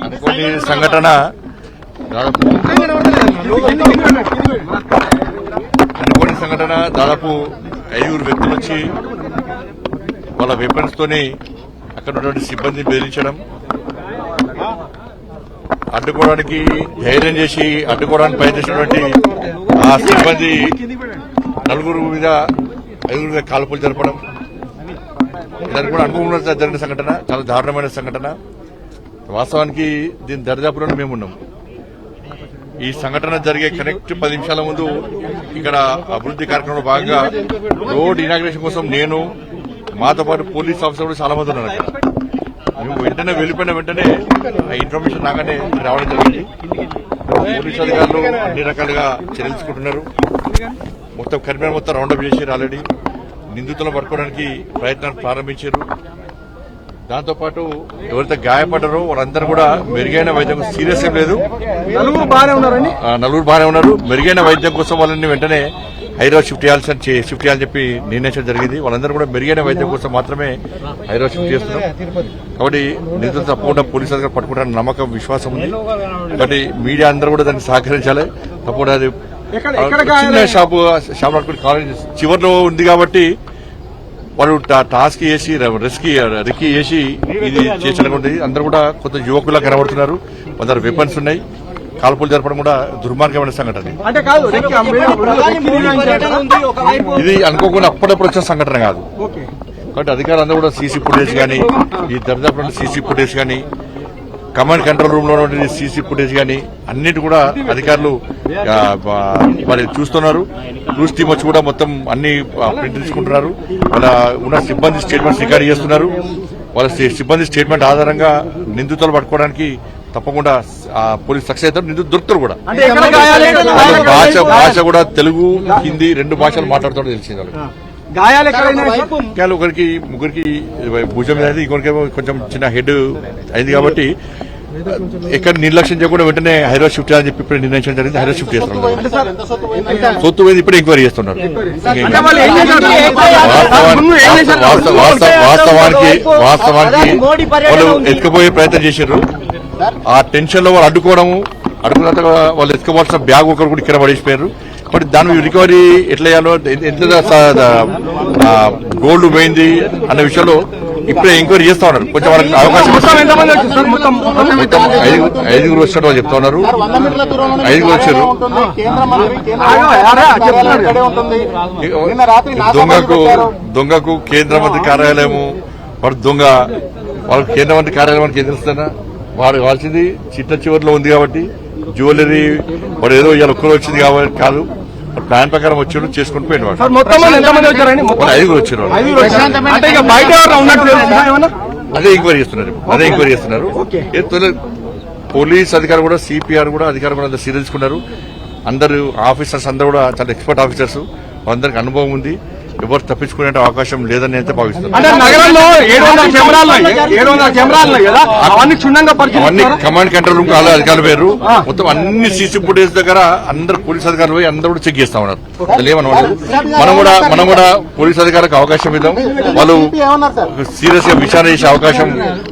అనుకోని సంఘటన దాదాపు 5 వ్యక్తులు వచ్చి వాళ్ళ వెపన్స్ తోని అక్కడ ఉన్నటువంటి సిబ్బందిని బెదిరించడం, అడ్డుకోవడానికి ధైర్యం చేసి అడ్డుకోవడానికి ప్రయత్నించినటువంటి ఆ సిబ్బంది 5 మీద కాల్పులు జరపడం, దానికి కూడా అనుభవంలో జరిగిన సంఘటన, చాలా దారుణమైన సంఘటన. వాస్తవానికి దీని దరిదాపులోనే మేమున్నాం. ఈ సంఘటన జరిగే కరెక్ట్ 10 నిమిషాల ముందు ఇక్కడ అభివృద్ది కార్యక్రమంలో భాగంగా రోడ్ ఇనాగ్రేషన్ కోసం నేను, మాతో పాటు పోలీస్ ఆఫీసర్ కూడా చాలా మంది ఉన్నారు అక్కడ. మేము వెంటనే వెళ్ళిపోయిన వెంటనే ఇన్ఫర్మేషన్ రాగానే రావడం జరిగింది. పోలీసు అధికారులు అన్ని రకాలుగా చర్యలు తీసుకుంటున్నారు. మొత్తం కరీంనగర్ మొత్తం రౌండప్ చేసి ఆల్రెడీ నిందితులను పట్టుకోవడానికి ప్రయత్నాలు ప్రారంభించారు. దాంతోపాటు ఎవరైతే గాయపడ్డారో వాళ్ళందరూ కూడా మెరుగైన వైద్యం, సీరియస్ ఏం లేదు, నలుగురు బాగానే ఉన్నారు. మెరుగైన వైద్యం కోసం వాళ్ళని వెంటనే హైదరాబాద్ షిఫ్ట్ చేయాలని చెప్పి నిర్ణయించడం జరిగింది. వాళ్ళందరూ కూడా మెరుగైన వైద్యం కోసం మాత్రమే హైదరాబాద్ షిఫ్ట్ చేస్తున్నాం. కాబట్టి నిధులు తప్పకుండా పోలీసు అధికారులు పట్టుకుంటారన్న నమ్మకం, విశ్వాసం ఉంది. కాబట్టి మీడియా అందరూ కూడా దానికి సహకరించాలి. తప్పకుండా అది చిన్న షాప్ పట్టుకుని కాలేజ్ చివరిలో ఉంది కాబట్టి వాళ్ళు టాస్క్ చేసి రెక్కి చేసి ఇది చేసినటువంటి అందరూ కూడా కొంత యువకులా కనబడుతున్నారు. కొందరు వెపన్స్ ఉన్నాయి. కాల్పులు జరపడం కూడా దుర్మార్గమైన సంఘటన. ఇది అనుకోకుండా అప్పుడప్పుడు వచ్చిన సంఘటన కాదు. కాబట్టి అధికారులందరూ కూడా సీసీ ఫుటేజ్ కానీ, ఈ దరిదాపు సీసీ ఫుటేజ్ కానీ, కమాండ్ కంట్రోల్ రూమ్ లో ఉన్న సీసీ ఫుటేజ్ కానీ అన్నిటి కూడా అధికారులు మరి చూస్తున్నారు. క్రూజ్ టీమ్ వచ్చి కూడా మొత్తం అన్ని ప్రింట్ తీసుకుంటున్నారు. వాళ్ళ ఉన్న సిబ్బంది స్టేట్మెంట్స్ రికార్డ్ చేస్తున్నారు. వాళ్ళ సిబ్బంది స్టేట్మెంట్ ఆధారంగా నిందితులు పట్టుకోవడానికి తప్పకుండా పోలీసు సక్సెస్ అవుతారు. నిందితులు దొరుకుతారు కూడా. భాష కూడా తెలుగు, హిందీ 2 భాషలు మాట్లాడుతాడో తెలిసింది వాళ్ళకి. ఒకరికి ముగ్గురికి భుజం మీద, ఇంకొకరికి కొంచెం చిన్న హెడ్ అయింది. కాబట్టి ఎక్కడ నిర్లక్ష్యం చేయకుండా వెంటనే హైదరాబాద్ షిఫ్ట్ చేయాలని చెప్పి ఇప్పుడు నిర్ణయించడం జరిగింది. హైదరాబాద్ షిఫ్ట్ చేస్తున్నారు. సొత్తు మీద ఇప్పుడు ఎంక్వైరీ చేస్తున్నారు. వాస్తవానికి వాళ్ళు ఎత్తుకుపోయే ప్రయత్నం చేశారు. ఆ టెన్షన్ లో వాళ్ళు అడ్డుకున్న తర్వాత వాళ్ళు ఎత్తుకోవాల్సిన బ్యాగ్ ఒకరు కూడా ఇక్కడ పడేసిపోయారు. కాబట్టి దాని రికవరీ ఎట్లా చేయాలో, ఎంత గోల్డ్ పోయింది అన్న విషయంలో ఇప్పుడే ఎంక్వైరీ చేస్తా ఉన్నారు. కొంచెం వాళ్ళకి అవకాశం 5 వచ్చినట్టు వాళ్ళు చెప్తా ఉన్నారు. 5 వచ్చారు. దొంగకు కేంద్ర మంత్రి కార్యాలయము, వాడు దొంగ, వాళ్ళకి కేంద్ర మంత్రి కార్యాలయం ఏం తెలుస్తుందా? వాడు కావాల్సింది చిట్ట చివరిలో ఉంది కాబట్టి జ్యువెలరీ వాడు ఏదో ఇవాళ ఒక్కరు వచ్చింది కాబట్టి కాదు, ప్లాన్ ప్రకారం వచ్చాడు చేసుకుని పోయిన వాడు. 5 వచ్చారు. అదే ఎంక్వైరీ చేస్తున్నారు. పోలీస్ అధికారులు కూడా, సిపిఆర్ కూడా అధికారులు కూడా సీరియస్ తీసుకున్నారు. అందరు ఆఫీసర్స్ అందరూ కూడా చాలా ఎక్స్పర్ట్ ఆఫీసర్స్, అందరికి అనుభవం ఉంది. ఎవరు తప్పించుకునే అవకాశం లేదని అయితే భావిస్తున్నారు. అవన్నీ కమాండ్ కంట్రోల్ రూమ్ కాదు అధికారులు వేరు. మొత్తం అన్ని సీసీ ఫుటేజ్ దగ్గర అందరు పోలీస్ అధికారులు పోయి అందరూ కూడా చెక్ చేస్తా ఉన్నారు. మనం కూడా పోలీస్ అధికారులకు అవకాశం ఇద్దాం. వాళ్ళు సీరియస్ గా విచారణ చేసే అవకాశం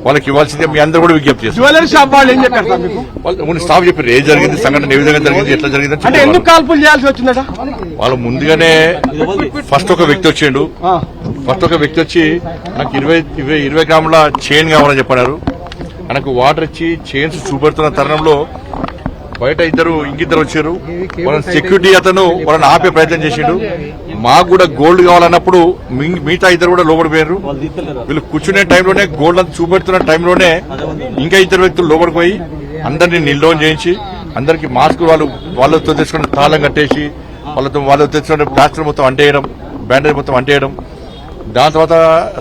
వాళ్ళకి ఇవ్వాల్సిందే. మీ అందరూ కూడా విజ్ఞప్తి చేస్తారు. వాళ్ళు స్టాఫ్ చెప్పారు ఏం జరిగింది, సంఘటన ఏ విధంగా జరిగింది, ఎట్లా జరిగింది. వాళ్ళు ముందుగానే ఫస్ట్ ఒక వ్యక్తి వచ్చి నాకు 20 గ్రాముల చైన్ కావాలని చెప్పారు. మనకు వాటర్ ఇచ్చి చైన్స్ చూపెడుతున్న తరుణంలో బయట ఇంకిద్దరు వచ్చారు. వాళ్ళని సెక్యూరిటీ అతను వాళ్ళని ఆపే ప్రయత్నం చేసిండు. మాకు కూడా గోల్డ్ కావాలన్నప్పుడు మిగతా 2 కూడా లోపడిపోయారు. వీళ్ళు కూర్చునే టైంలోనే, గోల్డ్ అంతా చూపెడుతున్న టైంలోనే ఇంకా 2 వ్యక్తులు లోపడిపోయి అందరినీ నిల్డౌన్ చేయించి అందరికి మాస్క్ వాళ్ళతో తెచ్చుకున్న తాళం కట్టేసి వాళ్ళతో తెచ్చుకున్న ప్లాస్టర్ మొత్తం అంటేయడం, బ్యాండేజ్ మొత్తం అంటేయడం. దాని తర్వాత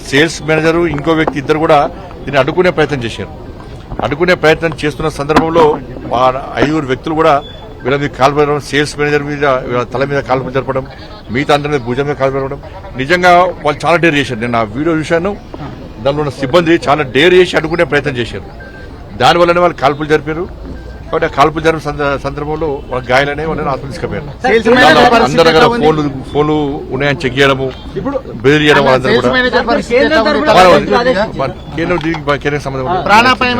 సేల్స్ మేనేజర్ ఇంకో వ్యక్తి 2 కూడా దీన్ని అడ్డుకునే ప్రయత్నం చేశారు. అడ్డుకునే ప్రయత్నం చేస్తున్న సందర్భంలో 5 వ్యక్తులు కూడా వీళ్ళ మీద కాల్పడం, సేల్స్ మేనేజర్ మీద తల మీద కాల్పులు జరపడం, మిగతా అందరి మీద భుజం మీద కాల్పు జరపడం. నిజంగా వాళ్ళు చాలా డేర్ చేశారు. నేను ఆ వీడియో చూశాను. దానిలో ఉన్న సిబ్బంది చాలా డేర్ చేసి అడ్డుకునే ప్రయత్నం చేశారు. దానివల్లనే వాళ్ళు కాల్పులు జరిపారు. కాబట్టి ఆ కాల్పుల జరిగిన సందర్భంలో వాళ్ళ గాయాలనే వాళ్ళని హాస్పిటల్ తీసుకుపోయారు. అందరి దగ్గర ఫోన్లు ఉన్నాయని చెక్ చేయడము, బెదిరి చేయడం, వాళ్ళందరూ కూడా కేంద్రం సంబంధం ప్రాణాపాయం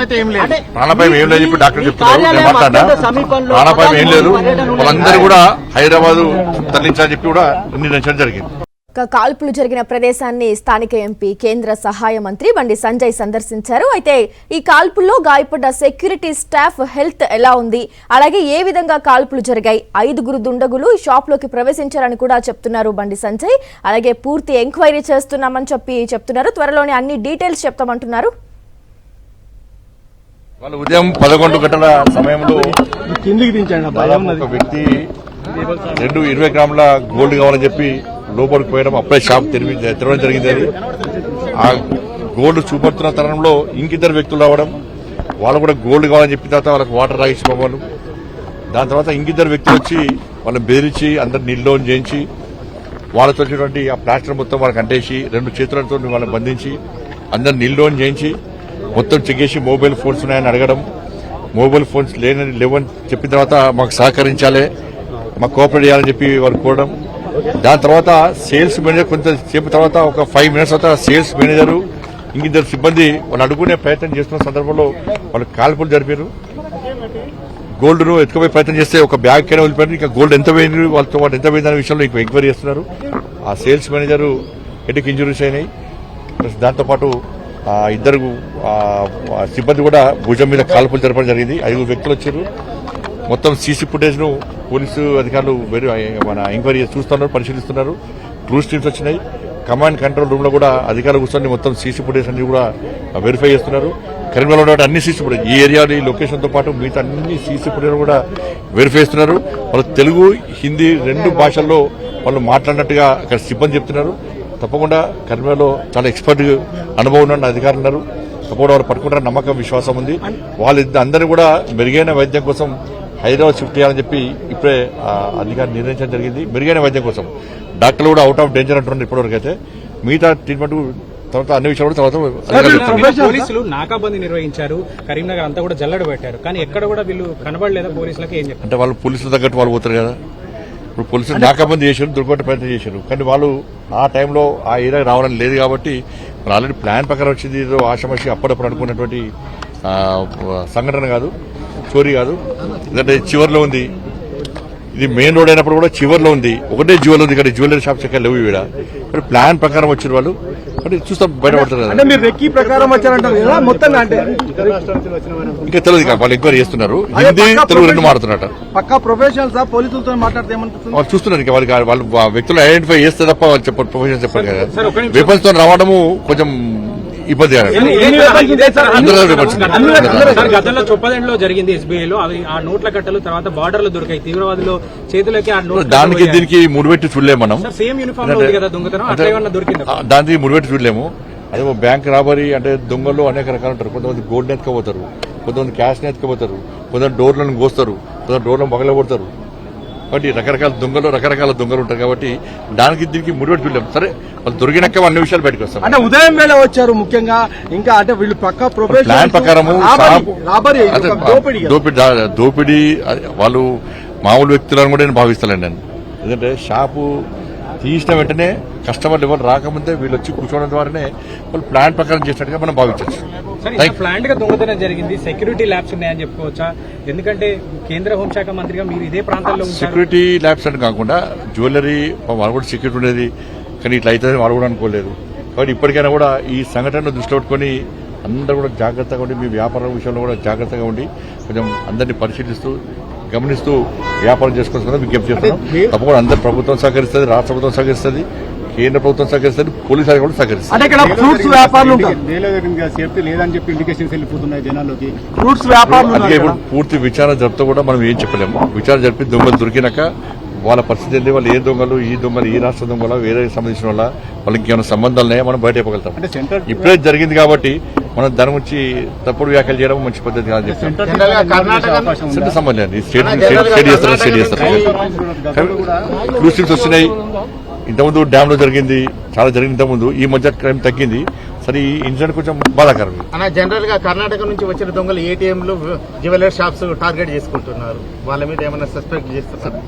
ఏం లేదు. ఇప్పుడు డాక్టర్ చెప్తున్నారు, నేను మాట్లాడినా ప్రాణాపాయం ఏం లేదు. వాళ్ళందరూ కూడా హైదరాబాద్ తరలించాలని చెప్పి కూడా నిర్ణయించడం జరిగింది. కాల్పులు జరిగిన ప్రదేశాన్ని స్థానిక ఎంపీ కేంద్ర సహాయ మంత్రి బండి సంజయ్ సందర్శించారు. అయితే ఈ కాల్పుల్లో గాయపడ్డ సెక్యూరిటీ స్టాఫ్ హెల్త్ ఎలా ఉంది, అలాగే ఏ విధంగా కాల్పులు జరిగాయి, 5 దుండగులు ఈ షాప్ లోకి ప్రవేశించారని కూడా చెప్తున్నారు బండి సంజయ్. అలాగే పూర్తి ఎంక్వైరీ చేస్తున్నామని చెప్తున్నారు. త్వరలోనే అన్ని డీటెయిల్స్ చెప్తామంటున్నారు. వాళ్ళు ఉదయం 11 గంటల సమయంలో ఒక వ్యక్తి 20 గ్రాముల గోల్డ్ కావాలని చెప్పి లోపలికి పోయడం, అప్పుడే షాప్ తెరవడం జరిగింది. అది ఆ గోల్డ్ చూపడుతున్న తరుణంలో ఇంకిద్దరు వ్యక్తులు రావడం, వాళ్ళు కూడా గోల్డ్ కావాలని చెప్పిన తర్వాత వాళ్ళకి వాటర్ తాగించి పోవాలి. దాని తర్వాత ఇంకిద్దరు వ్యక్తులు వచ్చి వాళ్ళని బెదిరించి అందరు నీళ్ళలోన్ చేయించి వాళ్ళతో వచ్చినటువంటి ఆ ప్లాస్టర్ మొత్తం వాళ్ళకి అంటేసి 2 చేతులతో వాళ్ళని బంధించి అందరు నీళ్ళలోన్ చేయించి మొత్తం చెక్ చేసి మొబైల్ ఫోన్స్ ఉన్నాయని అడగడం, మొబైల్ ఫోన్స్ లేవని చెప్పిన తర్వాత మాకు సహకరించాలి, మాకు కోఆపరేట్ చేయాలని చెప్పి వాళ్ళు కోరడం. దాని తర్వాత సేల్స్ మేనేజర్ కొంతసేపు తర్వాత ఒక 5 మినిట్స్ తర్వాత సేల్స్ మేనేజరు ఇంకిద్దరు సిబ్బంది వాళ్ళు అడుగునే ప్రయత్నం చేస్తున్న సందర్భంలో వాళ్ళు కాల్పులు జరిపారు. గోల్డ్ ను ఎత్తుకుపోయే ప్రయత్నం చేస్తే ఒక బ్యాగ్ కైనా వదిలిపోయారు. ఇంకా గోల్డ్ ఎంత పోయింది, వాళ్ళతో పాటు ఎంత పోయిందనే విషయంలో ఇంకా ఎంక్వైరీ చేస్తున్నారు. ఆ సేల్స్ మేనేజర్ హెడ్కి ఇంజురీస్ అయినాయి. దాంతోపాటు ఇద్దరు సిబ్బంది కూడా భుజం మీద కాల్పులు జరపడం జరిగింది. 5 వ్యక్తులు వచ్చారు. మొత్తం సీసీ ఫుటేజ్ ను పోలీసు అధికారులు మన ఎంక్వైరీ చూస్తున్నారు, పరిశీలిస్తున్నారు. క్రూజ్ టీమ్స్ వచ్చినాయి. కమాండ్ కంట్రోల్ రూమ్ లో కూడా అధికారులు కూర్చొని మొత్తం సీసీ ఫుటేజ్ అన్ని కూడా వెరిఫై చేస్తున్నారు. కరీంనగర్లో ఉన్న అన్ని సీసీ ఫుటేజ్, ఈ ఏరియా ఈ లొకేషన్ తో పాటు మిగతా అన్ని సీసీ ఫుటేజ్ కూడా వెరిఫై చేస్తున్నారు. వాళ్ళు తెలుగు, హిందీ 2 భాషల్లో వాళ్ళు మాట్లాడినట్టుగా అక్కడ సిబ్బంది చెప్తున్నారు. తప్పకుండా కరీంనగర్లో చాలా ఎక్స్పర్ట్ అనుభవం ఉన్న అధికారులు ఉన్నారు. తప్పకుండా వాళ్ళు పట్టుకుంటారని నమ్మకం, విశ్వాసం ఉంది. వాళ్ళందరూ కూడా మెరుగైన వైద్యం కోసం హైదరాబాద్ షిఫ్ట్ చేయాలని చెప్పి ఇప్పుడే అధికారులు నిర్ణయించడం జరిగింది. మెరుగైన వైద్యం కోసం డాక్టర్లు కూడా అవుట్ ఆఫ్ డేంజర్ అంటున్నారు ఇప్పటివరకు. అయితే మిగతా ట్రీట్మెంట్ తర్వాత అన్ని విషయాలు తర్వాత పోలీసులు నాకాబందీ నిర్వహించారు, కరీంనగర్ అంతా కూడా జల్లెడ పెట్టారు, కానీ ఎక్కడ కూడా వీళ్ళు కనబడలేదా పోలీసులకు? ఏం చెప్పారు అంటే వాళ్ళు పోలీసుల తగ్గట్టు వాళ్ళు పోతారు కదా. ఇప్పుడు పోలీసులు నాకాబందీ చేశారు, దుర్గొట్ట ప్రయత్నం చేశారు, కానీ వాళ్ళు ఆ టైంలో ఆ ఏరియా రావడం లేదు కాబట్టి ఆల్రెడీ ప్లాన్ ప్రకారం వచ్చింది. ఏదో ఆశమర్చి అప్పుడప్పుడు అనుకున్నటువంటి సంఘటన కాదు, చోరీ కాదు. ఎందుకంటే చివరిలో ఉంది, ఇది మెయిన్ రోడ్ అయినప్పుడు కూడా చివరిలో ఉంది. ఒకటే జ్యువెలరీ ఉంది, ఇక్కడ జ్యువెలరీ షాప్స్ ఎక్కడ లేవు. ఇక్కడ ప్లాన్ ప్రకారం వచ్చిన వాళ్ళు అంటే చూస్తాం బయటపడతారు కదా. ఇంకా తెలియదు, వాళ్ళు ఎంక్వైరీ చేస్తున్నారు. హిందీ, తెలుగు 2 మాట్లాడుతున్నట్టు వాళ్ళు చూస్తున్నారు. ఇంకా వాళ్ళు వ్యక్తులు ఐడెంటిఫై చేస్తే తప్ప వాళ్ళు చెప్పారు, ప్రొఫెషనల్ చెప్పారు కదా. వెపన్స్ తో రావడము కొంచెం ఇబ్బంది. గతంలో చొప్పదండలో జరిగింది ఎస్బీఐలో, అవి ఆ నోట్ల కట్టలు తర్వాత బార్డర్లు దొరికాయి, తీవ్రవాదులు చేతులకి దానికి దీనికి ముడిపెట్టి చూడలేము మనం. సేమ్ యూనిఫామ్ కదా దొంగతనం, అట్లా ఏమన్నా దొరికింది? దానికి ముడిపెట్టి చూడలేము. అదే బ్యాంక్ రాబరీ అంటే దొంగలు అనేక రకాలు ఉంటారు. కొంతమంది గోల్డ్ ఎత్తుకపోతారు, కొంతమంది క్యాష్ ఎత్తుకపోతారు, కొంతమంది డోర్లను కోస్తారు, కొంతమంది డోర్లను పగలగొడతారు. కాబట్టి రకరకాల దొంగలు ఉంటారు. కాబట్టి దానికి దీనికి ముడిపెట్టి చూడలేము. సరే, వాళ్ళు దొరికినాక అన్ని విషయాలు బయటకు వస్తాం. అంటే ఉదయం వేళ వచ్చారు ముఖ్యంగా. ఇంకా అంటే వీళ్ళు పక్కా ప్లాన్ ప్రకారము దోపిడీ వాళ్ళు మామూలు వ్యక్తులను కూడా నేను భావిస్తానండి. ఎందుకంటే షాపు తీసిన వెంటనే కస్టమర్లు ఎవరు రాకముందే వీళ్ళు వచ్చి కూర్చోవడం ద్వారానే వాళ్ళు ప్లాన్ ప్రకారం చేసినట్టుగా మనం భావించవచ్చు. ప్లాంట్ గా దొంగతనం జరిగింది, సెక్యూరిటీ ల్యాబ్స్ ఉన్నాయని చెప్పుకోవచ్చా? ఎందుకంటే కేంద్ర హోంశాఖ మంత్రిగా మీరు ఇదే ప్రాంతాల్లో సెక్యూరిటీ ల్యాబ్స్ అని కాకుండా జ్యువెలరీ వాళ్ళు కూడా సెక్యూరిటీ ఉండేది, కానీ ఇట్లా అవుతుందని వాళ్ళు కూడా అనుకోలేదు. కాబట్టి ఇప్పటికైనా కూడా ఈ సంఘటనను దృష్టిలో పెట్టుకుని అందరూ కూడా జాగ్రత్తగా ఉండి, మీ వ్యాపారం విషయంలో కూడా జాగ్రత్తగా ఉండి కొంచెం అందరినీ పరిశీలిస్తూ గమనిస్తూ వ్యాపారం చేసుకోవాల్సిందని విజ్ఞప్తి చేస్తున్నాం. తప్పకుండా అందరు ప్రభుత్వం సహకరిస్తుంది, రాష్ట్ర ప్రభుత్వం సహకరిస్తుంది, కేంద్ర ప్రభుత్వం సహకరిస్తుంది, పోలీసు అధికారులు కూడా సహకరిస్తారు. అందుకే ఇప్పుడు పూర్తి విచారణ జరుపుతూ కూడా మనం ఏం చెప్పలేము. విచారణ జరిపి దొంగలు దొరికినాక వాళ్ళ పరిస్థితి ఏంటి, వాళ్ళు ఏ దొంగలు, ఈ రాష్ట్ర దొంగల, వేరే సంబంధించిన వాళ్ళకి ఏమైనా సంబంధాలు ఉన్నాయో మనం బయట చెప్పగలుగుతాం. ఇప్పుడే జరిగింది కాబట్టి మనం దాని గురించి తప్పుడు వ్యాఖ్యలు చేయడం మంచి పద్ధతి కాదు చెప్తాం. సెంటర్ సంబంధం లేదు, స్టేట్ చేస్తారు. క్రూజ్ టీమ్స్ వస్తున్నాయి. ఇంతకుముందు డ్యామ్ లో జరిగింది, చాలా జరిగింది. ఇంతకుముందు ఈ మధ్య క్రైమ్ తగ్గింది. సరే ఈ ఇన్సిడెంట్ కొంచెం బాధాకరం. అన్న జనరల్ గా కర్ణాటక నుంచి వచ్చిన దొంగలు ఏటీఎంలు జ్యువెలరీ షాప్స్ టార్గెట్ చేసుకుంటున్నారు. వాళ్ళ మీద ఏమైనా సస్పెక్ట్ చేస్తున్నారు?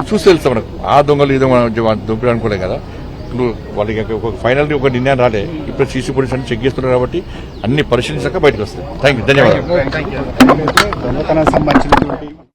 చూసి తెలుస్తా మనకు ఆ దొంగలు ఈ దొంగలు అనుకోలే కదా. ఇప్పుడు వాళ్ళకి ఒక ఫైనల్ ఒక నిర్ణయం రాలే. ఇప్పుడు సీసీ ఫుటేజ్ అన్ని చెక్ చేస్తున్నారు కాబట్టి అన్ని పరిశీలించాక బయటకు వస్తాయి. థ్యాంక్ యూ, ధన్యవాదాలు. దొంగతనం సంబంధించిన